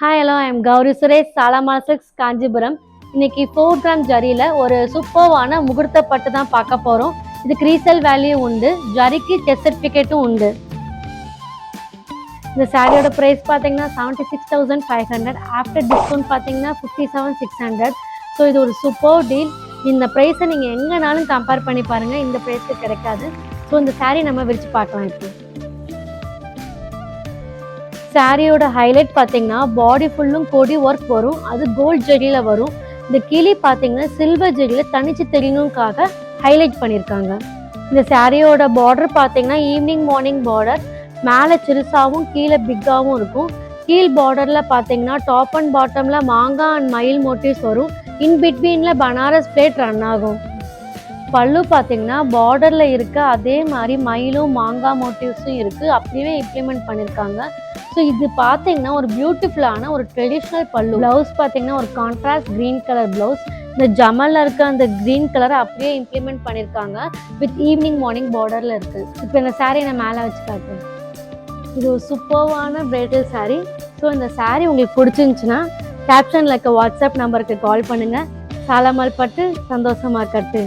Hi hello I am Gowri Suresh Salama silks Kanchipuram. இன்னைக்கு 4 gram ஜரியில் ஒரு சூப்பர்வான முகூர்த்த பட்டு தான் பார்க்க போகிறோம். இதுக்கு ரீசேல் வேல்யூ உண்டு, ஜரிக்கு டெஸ்ட் சர்டிஃபிகேட்டும் உண்டு. இந்த சாரியோட ப்ரைஸ் பார்த்தீங்கன்னா 76,500. ஆஃப்டர் டிஸ்கவுண்ட் பார்த்தீங்கன்னா 57,600. ஸோ இது ஒரு சூப்பர் டீல். இந்த ப்ரைஸை நீங்கள் எங்கேனாலும் கம்பேர் பண்ணி பாருங்கள், இந்த ப்ரைஸ்க்கு கிடைக்காது. ஸோ இந்த சாரீ நம்ம விரித்து பார்க்கலாம். இப்போ சாரியோட ஹைலைட் பார்த்தீங்கன்னா பாடி ஃபுல்லும் கொடி ஒர்க் வரும், அது கோல்ட் ஜெரியில் வரும். இந்த கிளி பார்த்தீங்கன்னா சில்வர் ஜெரியில் தனிச்சு தெரியணுக்காக ஹைலைட் பண்ணியிருக்காங்க. இந்த சாரியோட பார்டர் பார்த்தீங்கன்னா ஈவினிங் மார்னிங் பார்டர், மேலே சிறுசாகவும் கீழே பிக்காகவும் இருக்கும். கீழ் பார்டரில் பார்த்தீங்கன்னா டாப் அண்ட் பாட்டமில் மாங்காய் அண்ட் மயில் மோட்டிவ்ஸ் வரும். இன் பிட்வீனில் பனாரஸ் பிளேட் ரன் ஆகும். பல்லு பார்த்தீங்கன்னா பார்டரில் இருக்க அதே மாதிரி மயிலும் மாங்காய் மோட்டிவ்ஸும் இருக்குது, அப்படியே இம்ப்ளிமெண்ட் பண்ணியிருக்காங்க. ஸோ இது பார்த்தீங்கன்னா ஒரு பியூட்டிஃபுல்லான ஒரு ட்ரெடிஷ்னல் பல்லு. ப்ளவுஸ் பார்த்தீங்கன்னா ஒரு கான்ட்ராஸ்ட் க்ரீன் கலர் ப்ளவுஸ். இந்த ஜமலில் இருக்க அந்த க்ரீன் கலரை அப்படியே இம்ப்ளிமெண்ட் பண்ணியிருக்காங்க, வித் ஈவினிங் மார்னிங் பார்டரில் இருக்குது. இப்போ இந்த சாரீ நான் மேலே வச்சு காட்டுறேன். இது ஒரு சூப்பர்வான பிரைடல் சாரீ. ஸோ இந்த சாரீ உங்களுக்கு பிடிச்சிருந்துச்சுன்னா கேப்ஷனில் இருக்க வாட்ஸ்அப் நம்பருக்கு கால் பண்ணுங்கள். சாலமல் பட்டு சந்தோஷமாக கட்டு.